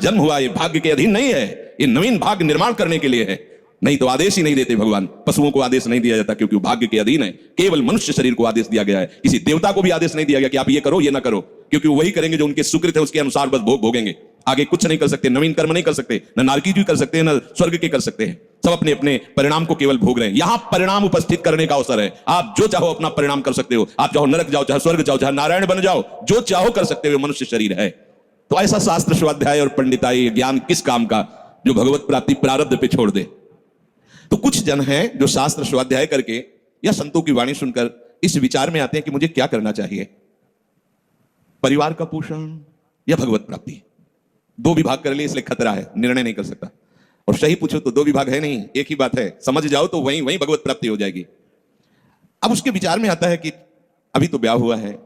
जन्म हुआ ये भाग्य के अधीन नहीं है, ये नवीन भाग्य निर्माण करने के लिए है। नहीं तो आदेश ही नहीं देते भगवान। पशुओं को आदेश नहीं दिया जाता क्योंकि वो भाग्य के अधीन है। केवल मनुष्य शरीर को आदेश दिया गया है। किसी देवता को भी आदेश नहीं दिया गया कि आप ये करो ये ना करो, क्योंकि वही करेंगे जो उनके सुकृत है, उसके अनुसार बस भोग भोगेंगे। आगे कुछ नहीं कर सकते, नवीन कर्म नहीं कर सकते, न नारकी की कर सकते हैं, न स्वर्ग के कर सकते हैं। सब अपने अपने परिणाम को केवल भोग रहे हैं। यहां परिणाम उपस्थित करने का अवसर है। आप जो चाहो अपना परिणाम कर सकते हो। आप चाहो नरक जाओ, चाहे स्वर्ग जाओ, चाहे नारायण बन जाओ, जो चाहो कर सकते हो। मनुष्य शरीर है तो ऐसा शास्त्र स्वाध्याय और पंडिताई ज्ञान किस काम का जो भगवत प्राप्ति प्रारब्ध पे छोड़ दे। तो कुछ जन हैं जो शास्त्र स्वाध्याय करके या संतों की वाणी सुनकर इस विचार में आते हैं कि मुझे क्या करना चाहिए, परिवार का पोषण या भगवत प्राप्ति। दो विभाग कर लिए इसलिए खतरा है, निर्णय नहीं कर सकता। और सही पूछो तो दो विभाग है नहीं, एक ही बात है। समझ जाओ तो वहीं वहीं भगवत प्राप्ति हो जाएगी। अब उसके विचार में आता है कि अभी तो ब्याह हुआ है,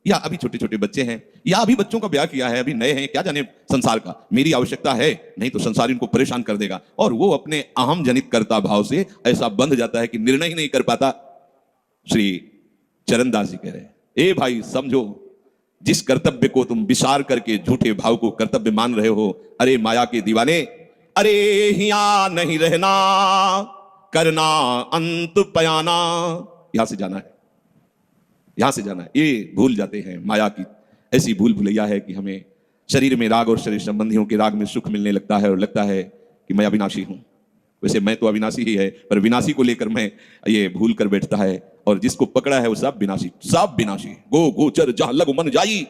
या अभी छोटे छोटे बच्चे हैं, या अभी बच्चों का ब्याह किया है, अभी नए हैं, क्या जाने संसार का, मेरी आवश्यकता है, नहीं तो संसार इनको परेशान कर देगा। और वो अपने अहम जनित कर्ता भाव से ऐसा बंध जाता है कि निर्णय ही नहीं कर पाता। श्री चरणदास जी कह रहे हैं, ए भाई समझो, जिस कर्तव्य को तुम विचार करके झूठे भाव को कर्तव्य मान रहे हो, अरे माया के दीवाने, अरे हिया नहीं रहना, करना अंत पयाना। यहां से जाना है, यहां से जाना है। ये भूल जाते हैं। माया की ऐसी भूल भुलैया है कि हमें शरीर में राग और शरीर संबंधियों के राग में सुख मिलने लगता है और लगता है कि मैं अविनाशी हूं। वैसे मैं तो अविनाशी ही है, पर विनाशी को लेकर मैं ये भूल कर बैठता है। और जिसको पकड़ा है वो सब विनाशी, सब विनाशी। गो गोचर जहां लग मन जाई,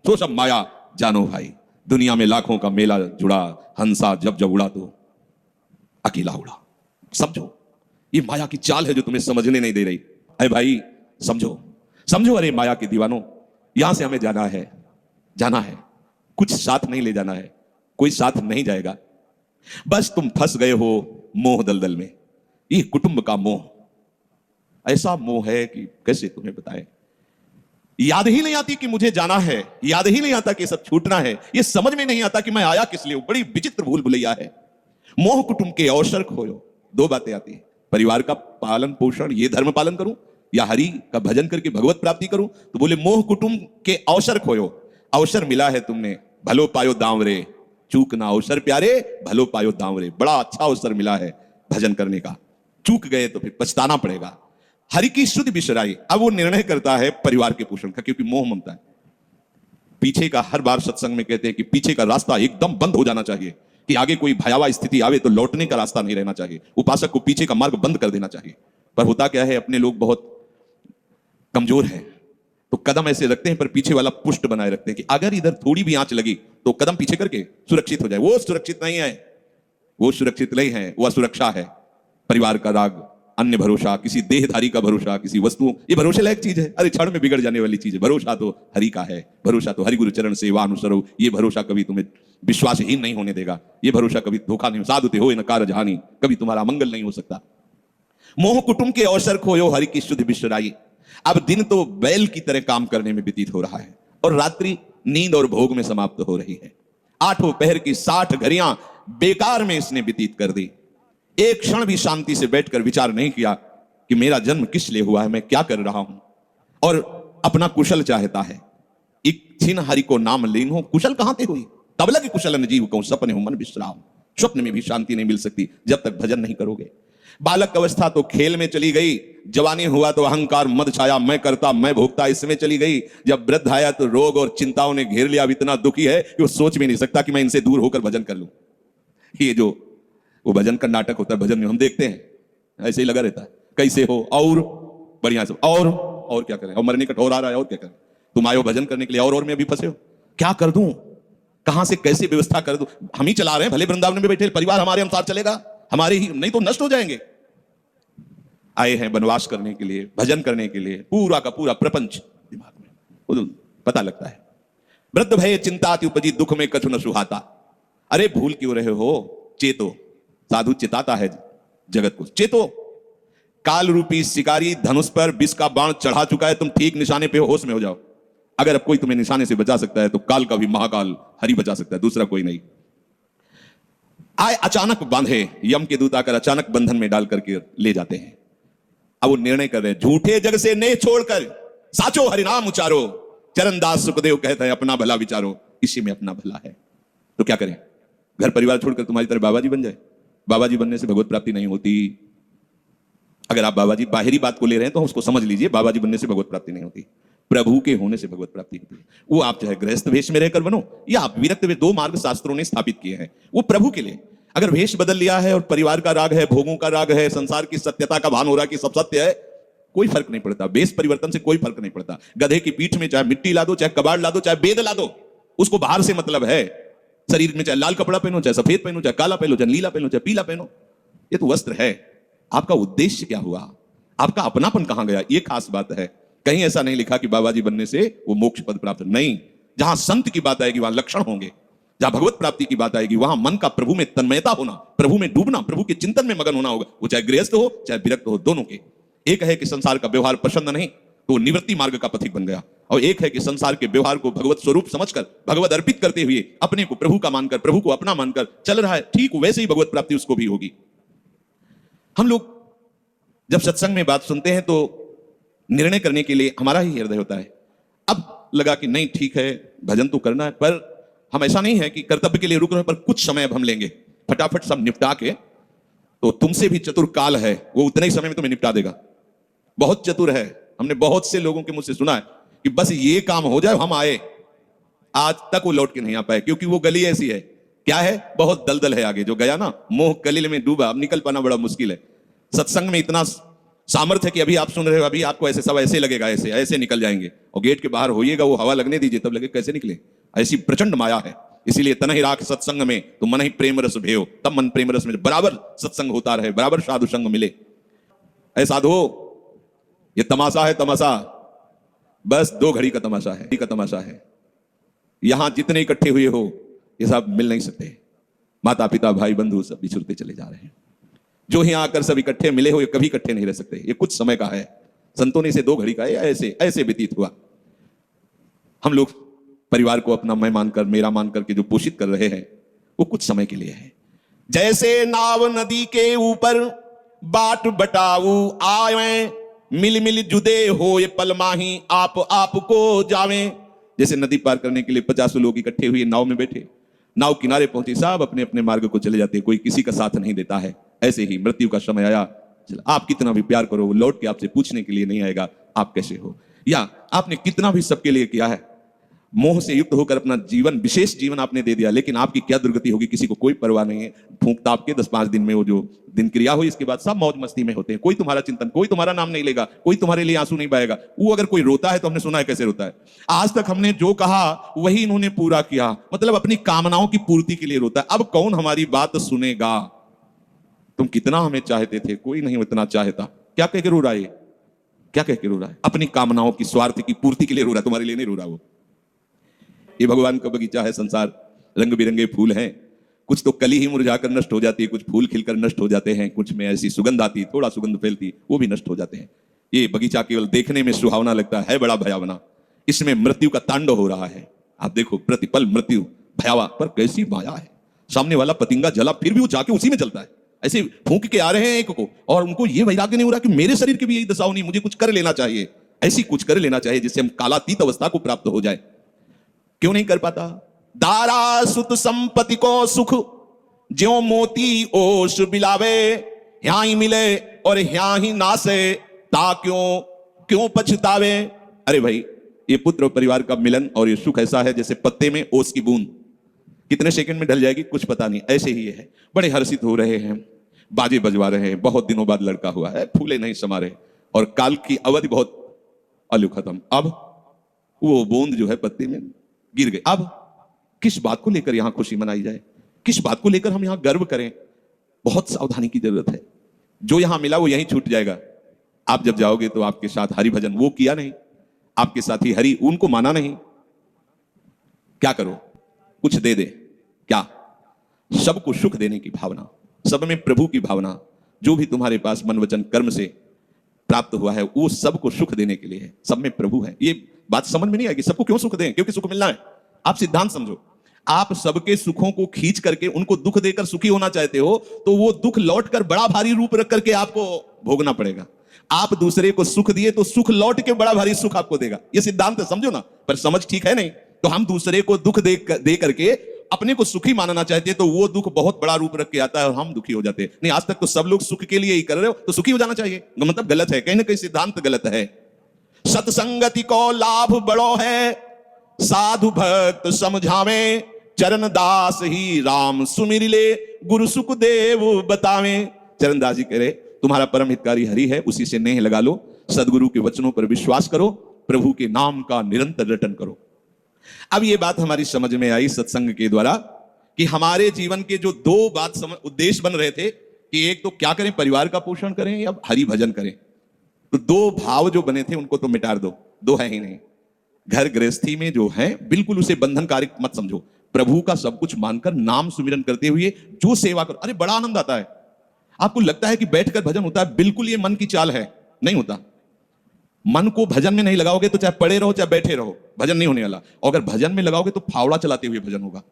तो सब माया जानो भाई। दुनिया में लाखों का मेला जुड़ा, हंसा जब जब उड़ा तो अकेला उड़ा। समझो, ये माया की चाल है जो तुम्हें समझने नहीं दे रही। अरे भाई समझो, समझो, अरे माया के दीवानों, यहां से हमें जाना है, जाना है। कुछ साथ नहीं ले जाना है, कोई साथ नहीं जाएगा। बस तुम फंस गए हो मोह दलदल में। ये कुटुंब का मोह ऐसा मोह है कि कैसे तुम्हें बताएं। याद ही नहीं आती कि मुझे जाना है, याद ही नहीं आता कि सब छूटना है। ये समझ में नहीं आता कि मैं आया किस लिए। बड़ी विचित्र भूल भुलैया है। मोह कुटुंब के अवसर खोयो। दो बातें आती हैं, परिवार का पालन पोषण, ये धर्म पालन करूं, या हरि का भजन करके भगवत प्राप्ति करूं। तो बोले मोह कुटुंब के अवसर खोयो। अवसर मिला है तुमने, भलो पायो दांवरे, चूक ना अवसर प्यारे, भलो पायो दांवरे। बड़ा अच्छा अवसर मिला है भजन करने का, चूक गए तो फिर पछताना पड़ेगा। हरि की शुद्ध बिसराई। अब वो निर्णय करता है परिवार के पोषण का, क्योंकि मोह ममता है। पीछे का, हर बार सत्संग में कहते हैं कि पीछे का रास्ता एकदम बंद हो जाना चाहिए, कि आगे कोई भयावह स्थिति आवे तो लौटने का रास्ता नहीं रहना चाहिए। उपासक को पीछे का मार्ग बंद कर देना चाहिए। पर होता क्या है, अपने लोग बहुत कमजोर हैं तो कदम ऐसे रखते हैं, पर पीछे वाला पुष्ट बनाए रखते हैं कि अगर इधर थोड़ी भी आंच लगी तो कदम पीछे करके सुरक्षित हो जाए। वो सुरक्षित नहीं है, वो सुरक्षित नहीं है, वो असुरक्षा है। परिवार का राग, अन्य भरोसा, किसी देहधारी का भरोसा, किसी वस्तु, ये भरोसे लायक चीज है, अरे क्षण में बिगड़ जाने वाली चीज है। भरोसा तो हरि का है, भरोसा तो हरि गुरु चरण सेवा अनुसरो। ये भरोसा कभी तुम्हें विश्वासहीन नहीं होने देगा। ये भरोसा कभी धोखा नहीं, साधुते हो न कारज हानि, कभी तुम्हारा मंगल नहीं हो सकता। मोह कुटुंब के अवसर खोयो, हरि की शुद्ध बिसराई। अब दिन तो बैल की तरह काम करने में व्यतीत हो रहा है और रात्रि नींद और भोग में समाप्त हो रही है। आठों पहर की 60 घड़ियां बेकार में इसने व्यतीत कर दी। एक क्षण भी शांति से बैठकर विचार नहीं किया कि मेरा जन्म किस लिए हुआ है, मैं क्या कर रहा हूं। और अपना कुशल चाहता है। एक छिन हरि को नाम लीन हो, कुशल कहां ते हुई, तब लगे कुशल न जीव कहूं, सपने हो मन विश्राम। स्वप्न में भी शांति नहीं मिल सकती जब तक भजन नहीं करोगे। बालक अवस्था तो खेल में चली गई, जवानी हुआ तो अहंकार मद छाया, मैं करता मैं भोगता इसमें चली गई। जब वृद्ध आया तो रोग और चिंताओं ने घेर लिया। अब इतना दुखी है कि वो सोच भी नहीं सकता कि मैं इनसे दूर होकर भजन कर लूं। ये जो वो भजन का नाटक होता है, भजन में हम देखते हैं ऐसे ही लगा रहता है, कैसे हो और बढ़िया से, और क्या करें, और मरने का ठोर आ रहा है, और क्या करें। तुम आयो भजन करने के लिए और में अभी फंसे हो, क्या कर दूं, कहां से कैसे व्यवस्था कर दूं। हम ही चला रहे हैं, भले वृंदावन में बैठे, परिवार हमारे अनुसार चलेगा, हमारे ही, नहीं तो नष्ट हो जाएंगे। आए हैं वनवास करने के लिए, भजन करने के लिए, पूरा का पूरा प्रपंच दिमाग में पता लगता है। वृद्ध भय चिंताति उपजी, दुख में कछु न सुहाता। अरे भूल क्यों रहे हो, चेतो। साधु चिताता है जगत को, चेतो। काल रूपी शिकारी धनुष पर विष का बाण चढ़ा चुका है, तुम ठीक निशाने पे हो, होश में हो जाओ। अगर अब कोई तुम्हें निशाने से बचा सकता है तो काल का भी महाकाल हरि बचा सकता है, दूसरा कोई नहीं। आए अचानक बांधे, यम के दूत आकर अचानक बंधन में डाल करके ले जाते हैं। अब वो निर्णय कर रहे हैं, झूठे जग से नेह छोड़कर साचो हरिनाम उचारो। चरणदास सुखदेव कहते हैं अपना भला विचारो, इसी में अपना भला है। तो क्या करें, घर परिवार छोड़कर तुम्हारी तरह बाबा जी बन जाए। बाबा जी बनने से भगवत प्राप्ति नहीं होती। अगर आप बाबा जी बाहरी बात को ले रहे हैं तो उसको समझ लीजिए, बाबा जी बनने से भगवत प्राप्ति नहीं होती, प्रभु के होने से भगवत प्राप्ति होती है। वो आप चाहे गृहस्थ वेश में रहकर बनो या आप विरक्त वेश, दो मार्ग शास्त्रों ने स्थापित किए हैं, वो प्रभु के लिए। अगर वेश बदल लिया है और परिवार का राग है, भोगों का राग है, संसार की सत्यता का भान हो रहा है कि सब सत्य है, कोई फर्क नहीं पड़ता। वेश परिवर्तन से कोई फर्क नहीं पड़ता। गधे की पीठ में चाहे मिट्टी ला दो, चाहे कबाड़ ला दो, चाहे बेद ला दो, उसको बाहर से मतलब है। शरीर में चाहे लाल कपड़ा पहनो, चाहे सफेद पहनो, चाहे काला पहनो, चाहे नीला पहनो, चाहे पीला पहनो, ये तो वस्त्र है। आपका उद्देश्य क्या हुआ, आपका अपनापन कहां गया, ये खास बात है। कहीं ऐसा नहीं लिखा कि बाबा जी बनने से वो मोक्ष पद प्राप्त, नहीं। जहां संत की बात आएगी वहां लक्षण होंगे, जहां भगवत प्राप्ति की बात आएगी वहां मन का प्रभु में तन्मयता होना, प्रभु में डूबना, प्रभु के चिंतन में मगन होना होगा। वो चाहे गृहस्थ हो चाहे विरक्त हो, दोनों के। एक है कि संसार का व्यवहार पसंद नहीं तो निवृत्ति मार्ग का पथिक बन गया, और एक है कि संसार के व्यवहार को भगवत स्वरूप समझकर, भगवत अर्पित करते हुए अपने को प्रभु का मानकर, प्रभु को अपना मानकर चल रहा है, ठीक वैसे ही भगवत प्राप्ति उसको भी होगी। हम लोग जब सत्संग में बात सुनते हैं तो निर्णय करने के लिए हमारा ही हृदय होता है। अब लगा कि नहीं ठीक है, भजन तो करना है, पर हम ऐसा नहीं है कि कर्तव्य के लिए रुक रहे हैं, पर कुछ समय अब हम लेंगे, फटाफट सब निपटा के। तो तुमसे भी चतुर काल है, वो उतने ही समय में तुम्हें निपटा देगा। बहुत चतुर है। हमने बहुत से लोगों के मुझ से सुना है कि बस ये काम हो जाए हम आए, आज तक वो लौट के नहीं आ पाए, क्योंकि वो गली ऐसी है। क्या है, बहुत दलदल है आगे। जो गया ना मोह कलिल में डूबा, अब निकल पाना बड़ा मुश्किल है। सत्संग में इतना सामर्थ्य है कि अभी आप सुन रहे हो, अभी आपको ऐसे सब ऐसे लगेगा, ऐसे ऐसे निकल जाएंगे, और गेट के बाहर होइएगा, वो हवा लगने दीजिए, तब लगे कैसे निकले। ऐसी प्रचंड माया है। इसीलिए तन ही राख सत्संग में तो मन ही प्रेम रस भेयो, तब मन प्रेम रस में बराबर सत्संग होता रहे, बराबर साधु संग मिले। ऐ साधु, ये तमाशा है, तमाशा बस 2 घड़ी का तमाशा है, का तमाशा है। यहां जितने इकट्ठे हुए हो ये सब मिल नहीं सकते। माता पिता भाई बंधु सब बिछुड़ते चले जा रहे हैं। जो यहां आकर सब इकट्ठे मिले हो ये कभी इकट्ठे नहीं रह सकते। ये कुछ समय का है। संतों ने इसे 2 घड़ी का है, ऐसे ऐसे व्यतीत हुआ। हम लोग परिवार को अपना मैं मानकर, मेरा मानकर के जो पोषित कर रहे हैं वो कुछ समय के लिए है। जैसे नाव नदी के ऊपर बाट बटाऊ आवे, मिल मिल जुदे हो ये पल माही आप आपको जावे। जैसे नदी पार करने के लिए 50 लोग इकट्ठे हुए नाव में बैठे, नाव किनारे पहुंची, सब अपने अपने मार्ग को चले जाते, कोई किसी का साथ नहीं देता है। ऐसे ही मृत्यु का समय आया, आप कितना भी प्यार करो वो लौट के आपसे पूछने के लिए नहीं आएगा आप कैसे हो, या आपने कितना भी सबके लिए किया है, मोह से युक्त होकर अपना जीवन, विशेष जीवन आपने दे दिया, लेकिन आपकी क्या दुर्गति होगी किसी को कोई परवाह नहीं है। फूंक ताप के 10-5 दिन में वो जो दिन क्रिया हुई, इसके बाद सब मौज मस्ती में होते हैं। कोई तुम्हारा चिंतन, कोई तुम्हारा नाम नहीं लेगा, कोई तुम्हारे लिए आंसू नहीं बहाएगा। वो अगर कोई रोता है तो हमने सुना है कैसे रोता है। आज तक हमने जो कहा वही इन्होंने पूरा किया, मतलब अपनी कामनाओं की पूर्ति के लिए रोता है। अब कौन हमारी बात सुनेगा। तुम कितना हमें चाहते थे, कोई नहीं उतना चाहता। क्या कह के रो रहा है, क्या कह के रो रहा है, अपनी कामनाओं की स्वार्थ की पूर्ति के लिए रो रहा है, तुम्हारे लिए नहीं रो रहा। वो ये भगवान का बगीचा है, संसार रंग बिरंगे फूल हैं। कुछ तो कली ही मुरझाकर नष्ट हो जाती है, कुछ फूल खिलकर नष्ट हो जाते हैं, कुछ में ऐसी सुगंध आती, थोड़ा सुगंध फैलती, वो भी नष्ट हो जाते हैं। ये बगीचा केवल देखने में सुहावना लगता है, बड़ा भयावना। इसमें मृत्यु का तांडव हो रहा है। आप देखो प्रतिपल मृत्यु भयावा, पर कैसी माया है। सामने वाला पतिंगा जला फिर भी वो जाके उसी में चलता है। ऐसे फूंक के आ रहे हैं एक को, और उनको ये वैराग्य नहीं हो रहा कि मेरे शरीर की भी यही दशा होनी, मुझे कुछ कर लेना चाहिए, ऐसी कुछ कर लेना चाहिए जिससे हम कालातीत अवस्था को प्राप्त हो जाए। क्यों नहीं कर पाता। दारा सुत संपत्ति को सुख ज्यों मोती ओस बिलावे, यहाँ ही मिले और यहाँ ही नासे, ता क्यों क्यों पछतावे। अरे भाई, ये पुत्र और परिवार का मिलन और ये सुख ऐसा है जैसे पत्ते में ओस की बूंद, कितने सेकंड में ढल जाएगी कुछ पता नहीं। ऐसे ही है। बड़े हर्षित हो रहे हैं, बाजे बजवा रहे हैं, बहुत दिनों बाद लड़का हुआ है, फूले नहीं समा रहे, और काल की अवधि बहुत अलू खत्म। अब वो बूंद जो है पत्ते में गिर गई। अब किस बात को लेकर यहां खुशी मनाई जाए, किस बात को लेकर हम यहां गर्व करें। बहुत सावधानी की जरूरत है। जो यहां मिला वो यहीं छूट जाएगा। आप जब जाओगे तो आपके साथ हरि भजन वो किया नहीं, आपके साथ ही हरि उनको माना नहीं। क्या करो, कुछ दे दे। क्या, सबको सुख देने की भावना, सब में प्रभु की भावना। जो भी तुम्हारे पास मन वचन कर्म से प्राप्त हुआ है वो सबको सुख देने के लिए है, सब में प्रभु है। ये बात समझ में नहीं आएगी, सबको क्यों सुख दें, क्योंकि सुख मिलना है। आप सिद्धांत समझो, आप सबके सुखों को खींच करके उनको दुख देकर सुखी होना चाहते हो तो वो दुख लौटकर बड़ा भारी रूप रख करके आपको भोगना पड़ेगा। आप दूसरे को सुख दिए तो सुख लौट के बड़ा भारी सुख आपको देगा। ये सिद्धांत है, समझो ना। पर समझ ठीक है नहीं, तो हम दूसरे को दुख दे करके अपने को सुखी मानना चाहते हैं तो वो दुख बहुत बड़ा रूप रख के आता है और हम दुखी हो जाते हैं। नहीं, आज तक तो सब लोग सुख के लिए ही कर रहे हो, तो सुखी हो जाना चाहिए, मतलब गलत है, कहीं ना कहीं सिद्धांत गलत है। सत्संगति को लाभ बड़ो है, साधु भक्त समझावे, चरण दास ही राम सुमिर ले, गुरु सुखदेव बतावे। चरण दास जी कह रहे तुम्हारा परम हितकारी हरि है, उसी से नेह लगा लो, सदगुरु के वचनों पर विश्वास करो, प्रभु के नाम का निरंतर रटन करो। अब ये बात हमारी समझ में आई सत्संग के द्वारा कि हमारे जीवन के जो दो उद्देश्य बन रहे थे कि एक तो क्या करें, परिवार का पोषण करें या हरि भजन करें। तो दो भाव जो बने थे उनको तो मिटा दो, दो है ही नहीं। घर गृहस्थी में जो है बिल्कुल उसे बंधनकारी मत समझो, प्रभु का सब कुछ मानकर नाम सुमिरन करते हुए जो सेवा करो। अरे बड़ा आनंद आता है। आपको लगता है कि बैठकर भजन होता है, बिल्कुल ये मन की चाल है, नहीं होता। मन को भजन में नहीं लगाओगे तो चाहे पड़े रहो चाहे बैठे रहो, भजन नहीं होने वाला। और अगर भजन में लगाओगे तो फावड़ा चलाते हुए भजन होगा।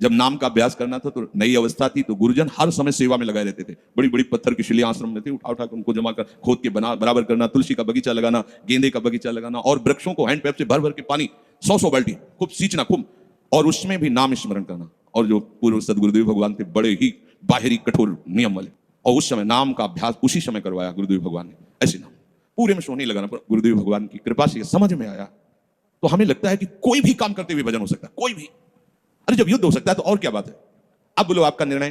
जब नाम का अभ्यास करना था तो नई अवस्था थी, तो गुरुजन हर समय सेवा में लगाए रहते थे। बड़ी बड़ी पत्थर की शिलियां आश्रम में थी, उठा उठा कर उनको जमा कर खोद के बराबर करना, तुलसी का बगीचा लगाना, गेंदे का बगीचा लगाना, और वृक्षों को हैंड पैप से भर भर के पानी 100 बाल्टी खूब सींचना खूब, और उसमें भी नाम स्मरण करना। और जो पूर्व सदगुरुदेव भगवान थे बड़े ही बाहरी कठोर नियम वाले, और उस समय नाम का अभ्यास उसी समय करवाया गुरुदेव भगवान ने। ऐसे नाम पूरे में सोने लगाना, गुरुदेव भगवान की कृपा से समझ में आया। तो हमें लगता है कि कोई भी काम करते हुए भजन हो सकता है, कोई भी। अरे जब युद्ध हो सकता है तो और क्या बात है। अब बोलो आपका निर्णय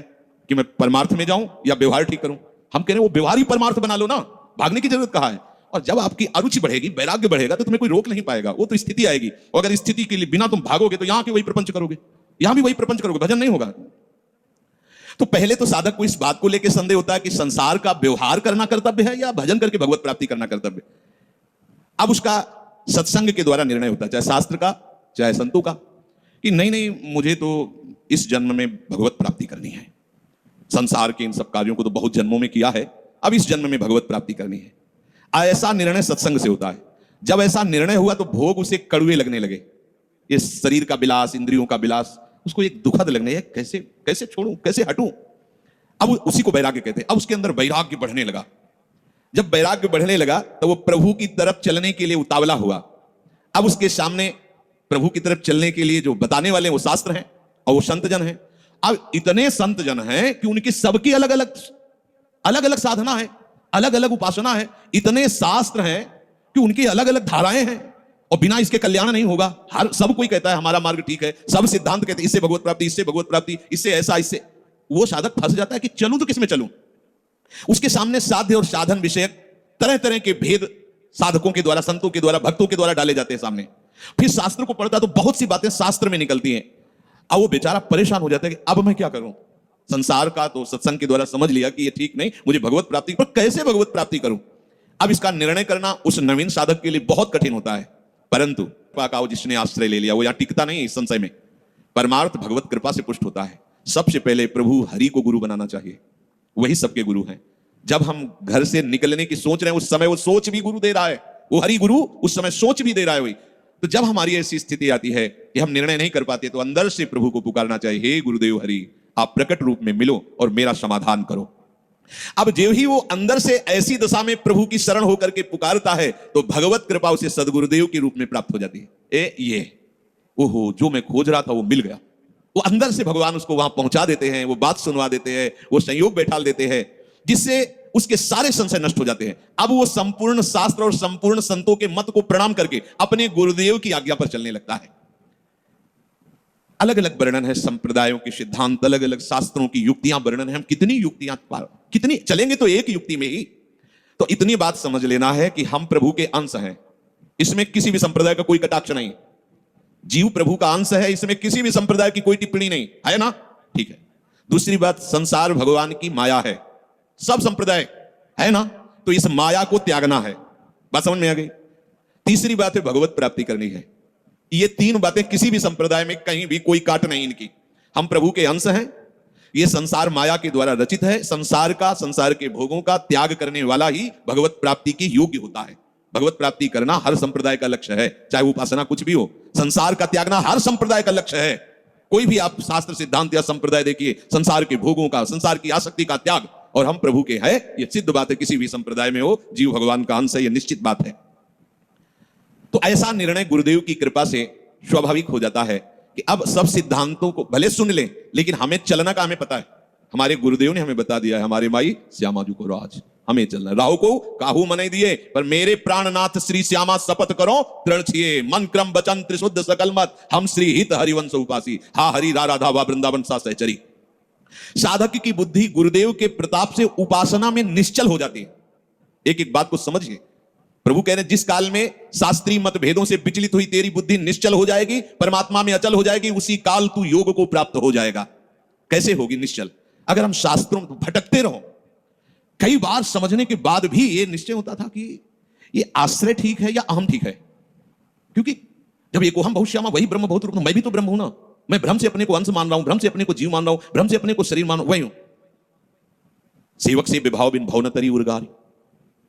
कि मैं परमार्थ में जाऊं या व्यवहार ठीक करूं। हम कह रहे हैं वो व्यवहार ही परमार्थ बना लो ना, भागने की जरूरत कहां है। और जब आपकी अरुचि बढ़ेगी, वैराग्य बढ़ेगा, तो तुम्हें कोई रोक नहीं पाएगा, वो तो स्थिति आएगी। और अगर स्थिति के लिए बिना तुम भागोगे तो यहां के वही प्रपंच करोगे, यहां भी वही प्रपंच करोगे, भजन नहीं होगा। तो पहले तो साधक को इस बात को लेकर संदेह होता है कि संसार का व्यवहार करना कर्तव्य है या भजन करके भगवत प्राप्ति करना कर्तव्य। अब उसका सत्संग के द्वारा निर्णय होता है, चाहे शास्त्र का चाहे संतों का, कि नहीं नहीं मुझे तो इस जन्म में भगवत प्राप्ति करनी है। संसार के इन सब कार्यों को तो बहुत जन्मों में किया है, अब इस जन्म में भगवत प्राप्ति करनी है। ऐसा निर्णय सत्संग से होता है। जब ऐसा निर्णय हुआ तो भोग उसे कड़वे लगने लगे। ये शरीर का विलास, इंद्रियों का विलास उसको एक दुखद लगने है, कैसे कैसे छोड़ूं, कैसे हटूं। अब उसी को वैराग्य कहते हैं। अब उसके अंदर वैराग्य बढ़ने लगा। जब वैराग्य बढ़ने लगा तो वो प्रभु की तरफ चलने के लिए उतावला हुआ। अब उसके सामने प्रभु की तरफ चलने के लिए जो बताने वाले वो शास्त्र हैं और वो संत जन हैं। अब इतने संत जन हैं कि उनकी सबकी अलग अलग साधना है, अलग अलग उपासना है। इतने शास्त्र हैं कि उनकी अलग अलग धाराएं हैं, और बिना इसके कल्याण नहीं होगा। हर सब कोई कहता है हमारा मार्ग ठीक है, सब सिद्धांत कहते हैं इससे भगवत प्राप्ति, इससे भगवत प्राप्ति, इससे ऐसा, इससे वो साधक फंस जाता है कि चलूं तो किसमें चलूं। उसके सामने साध्य और साधन विषयक तरह तरह के भेद साधकों के द्वारा, संतों के द्वारा, भक्तों के द्वारा डाले जाते हैं सामने। फिर शास्त्र को पढ़ता तो बहुत सी बातें शास्त्र में निकलती हैं। अब वो बेचारा परेशान हो जाता है कि अब मैं क्या करूं। संसार का तो सत्संग के द्वारा समझ लिया कि ये ठीक नहीं, मुझे भगवत प्राप्ति, पर कैसे भगवत प्राप्ति करूं। अब इसका निर्णय करना उस नवीन साधक के लिए बहुत कठिन होता है। परंतु कृपा जिसने आश्रय ले लिया वो यहां टिकता नहीं। इस संशय में परमार्थ भगवत कृपा से पुष्ट होता है। सबसे पहले प्रभु हरि को गुरु बनाना चाहिए, वही सबके गुरु हैं। जब हम घर से निकलने की सोच रहे हैं उस समय वो सोच भी गुरु दे रहा है, वो हरि गुरु उस समय सोच भी दे रहा है वही। तो जब हमारी ऐसी स्थिति आती है कि हम निर्णय नहीं कर पाते तो अंदर से प्रभु को पुकारना चाहिए, हे गुरुदेव हरि आप प्रकट रूप में मिलो और मेरा समाधान करो। अब जो ही वो अंदर से ऐसी दशा में प्रभु की शरण होकर के पुकारता है तो भगवत कृपा उसे सदगुरुदेव के रूप में प्राप्त हो जाती है। ये ओहो जो मैं खोज रहा था वो मिल गया। वो अंदर से भगवान उसको वहां पहुंचा देते हैं, वो बात सुनवा देते हैं, वो संयोग बैठाल देते हैं, जिससे उसके सारे संशय नष्ट हो जाते हैं। अब वो संपूर्ण शास्त्र और संपूर्ण संतों के मत को प्रणाम करके अपने गुरुदेव की आज्ञा पर चलने लगता है। अलग अलग वर्णन है संप्रदायों के सिद्धांत, अलग अलग शास्त्रों की युक्तियां वर्णन है। हम कितनी युक्तियां, कितनी चलेंगे तो एक युक्ति में ही। तो इतनी बात समझ लेना है कि हम प्रभु के अंश हैं, इसमें किसी भी संप्रदाय का कोई कटाक्ष नहीं। जीव प्रभु का अंश है, इसमें किसी भी संप्रदाय की कोई टिप्पणी नहीं है ना, ठीक है। दूसरी बात, संसार भगवान की माया है, सब संप्रदाय है ना, तो इस माया को त्यागना है। बात समझ में आ गई। तीसरी बात है भगवत प्राप्ति करनी है। ये तीन बातें किसी भी संप्रदाय में कहीं भी कोई काट नहीं इनकी। हम प्रभु के अंश हैं, ये संसार माया के द्वारा रचित है। संसार का, संसार के भोगों का त्याग करने वाला ही भगवत प्राप्ति के योग्य होता है। भगवत प्राप्ति करना हर संप्रदाय का लक्ष्य है, चाहे उपासना कुछ भी हो। संसार का त्यागना हर संप्रदाय का लक्ष्य है। कोई भी आप शास्त्र सिद्धांत या संप्रदाय देखिए, संसार के भोगों का, संसार की आसक्ति का त्याग, और हम प्रभु के हैं, ये सिद्ध बात है। किसी भी संप्रदाय में हो, जीव भगवान का अंश है, ये निश्चित बात है। तो ऐसा निर्णय गुरुदेव की कृपा से स्वाभाविक हो जाता है कि अब सब सिद्धांतों को भले सुन लें, लेकिन हमें चलना का हमें पता है। हमारे गुरुदेव ने हमें बता दिया है, हमारे माई श्यामा जी को राज, हमें चलना है। राहु को काहू मने दिए, पर मेरे प्राणनाथ श्री श्यामा शपथ करो तृण छिए, मन क्रम वचन त्रिशुद्ध सकल मत, हम श्री हित हरिवंश उपासी, हा हरि रा राधा वा वृंदावन सा सहचरी। साधक की बुद्धि गुरुदेव के प्रताप से उपासना में निश्चल हो जाती है। एक एक बात को समझिए, प्रभु कह रहे जिस काल में शास्त्रीय मतभेदों से विचलित हुई तेरी बुद्धि निश्चल हो जाएगी, परमात्मा में अचल हो जाएगी, उसी काल तू योग को प्राप्त हो जाएगा। कैसे होगी निश्चल? अगर हम शास्त्रों में भटकते रहो, कई बार समझने के बाद भी यह निश्चय होता था कि ये आश्रय ठीक है या अहम ठीक है, क्योंकि जब एक हम बहुश्यामा वही ब्रह्म बहुत रूप, मैं भी तो ब्रह्म हूं ना, मैं भ्रम से अपने को अंश मान रहा हूं, भ्रम से अपने को जीव मान रहा हूं, भ्रम से अपने को शरीर मान रहा हूं, वही हूं। सेवक से विभाव बिन भव न तरी उर्गारी,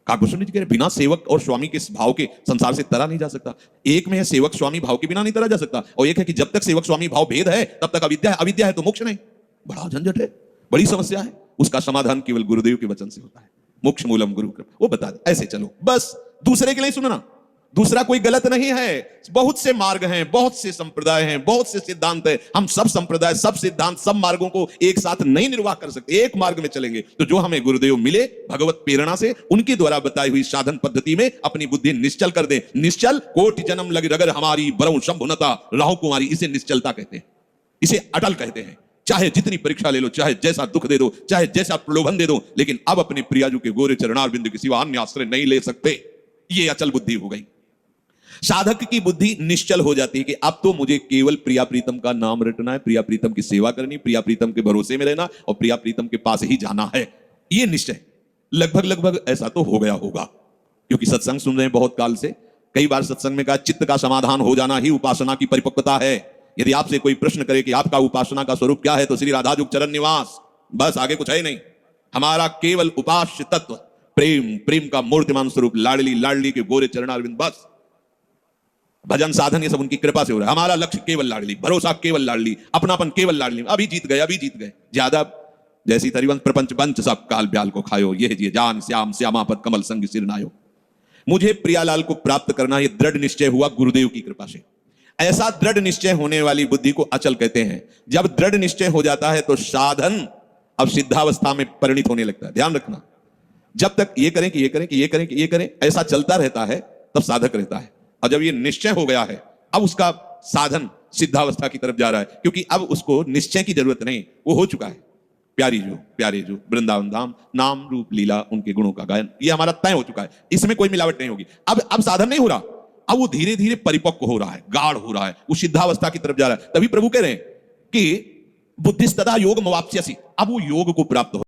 काकभूषण जी कह रहे बिना सेवक और स्वामी के भाव के संसार से तरा नहीं जा सकता। एक में है सेवक स्वामी भाव के बिना नहीं तरा जा सकता, और एक है कि जब तक सेवक स्वामी भाव भेद है तब तक अविद्या है, अविद्या है तो मोक्ष नहीं। बड़ा झंझट है, बड़ी समस्या है, उसका समाधान केवल गुरुदेव के वचन से होता है। मोक्ष मूलम गुरु कृपा, वो बता दे ऐसे चलो, बस दूसरे के लिए सुनना, दूसरा कोई गलत नहीं है। बहुत से मार्ग हैं, बहुत से संप्रदाय हैं, बहुत से सिद्धांत हैं, हम सब संप्रदाय, सब सिद्धांत, सब मार्गों को एक साथ नहीं निर्वाह कर सकते, एक मार्ग में चलेंगे। तो जो हमें गुरुदेव मिले भगवत प्रेरणा से, उनके द्वारा बताई हुई साधन पद्धति में अपनी बुद्धि निश्चल कर दे। निश्चल कोटि जन्म लग रगर हमारी बरऊ शंभुनता राहु कुमारी, इसे निश्चलता कहते हैं, इसे अटल कहते हैं। चाहे जितनी परीक्षा ले लो, चाहे जैसा दुख दे दो, चाहे जैसा प्रलोभन दे दो, लेकिन अब अपने प्रियाजू के गोरे चरणारविंद के सिवा अन्य आश्रय नहीं ले सकते। ये अचल बुद्धि हो गई। साधक की बुद्धि निश्चल हो जाती है कि अब तो मुझे केवल प्रिया प्रीतम का नाम रटना है, प्रिया प्रीतम की सेवा करनी, प्रिया प्रीतम के भरोसे में रहना और प्रिया प्रीतम के पास ही जाना है। ये निश्चय लगभग ऐसा तो हो गया होगा, क्योंकि सत्संग सुन रहे हैं बहुत काल से। कई बार सत्संग में कहा चित्त का समाधान हो जाना ही उपासना की परिपक्वता है। यदि आपसे कोई प्रश्न करे कि आपका उपासना का स्वरूप क्या है, तो श्री राधाजुग चरण निवास, बस आगे कुछ है ही नहीं। हमारा केवल उपास्य तत्व प्रेम, प्रेम का मूर्तिमान स्वरूप लाडली, लाडली के गोरे चरणारविंद, बस भजन साधन ये सब उनकी कृपा से हो रहा है। हमारा लक्ष्य केवल लाडली, भरोसा केवल लाडली, अपनापन केवल लाडली। अभी जीत गए, अभी जीत गए, ज्यादा जैसी तरीवंश प्रपंच पंच सब काल ब्याल को खायो, यह जिए जान श्याम श्यामापद कमल संग सिर नायो। मुझे प्रियालाल को प्राप्त करना, यह दृढ़ निश्चय हुआ गुरुदेव की कृपा से। ऐसा दृढ़ निश्चय होने वाली बुद्धि को अचल कहते हैं। जब दृढ़ निश्चय हो जाता है तो साधन अब सिद्धावस्था में परिणित होने लगता है। ध्यान रखना, जब तक ये करें कि ये करें कि ये करें कि ये करें, ऐसा चलता रहता है, तब साधक रहता है। और जब ये निश्चय हो गया है, अब उसका साधन सिद्धावस्था की तरफ जा रहा है, क्योंकि अब उसको निश्चय की जरूरत नहीं, वो हो चुका है। प्यारे जो वृंदावन धाम, नाम रूप लीला उनके गुणों का गायन, ये हमारा तय हो चुका है, इसमें कोई मिलावट नहीं होगी। अब साधन नहीं हो रहा, अब वो धीरे धीरे परिपक्व हो रहा है, गाढ़ हो रहा है, वो सिद्धावस्था की तरफ जा रहा है। तभी प्रभु कह रहे हैं कि बुद्धिस्तदा योग मवाप्स्यसि, अब वो योग को प्राप्त हो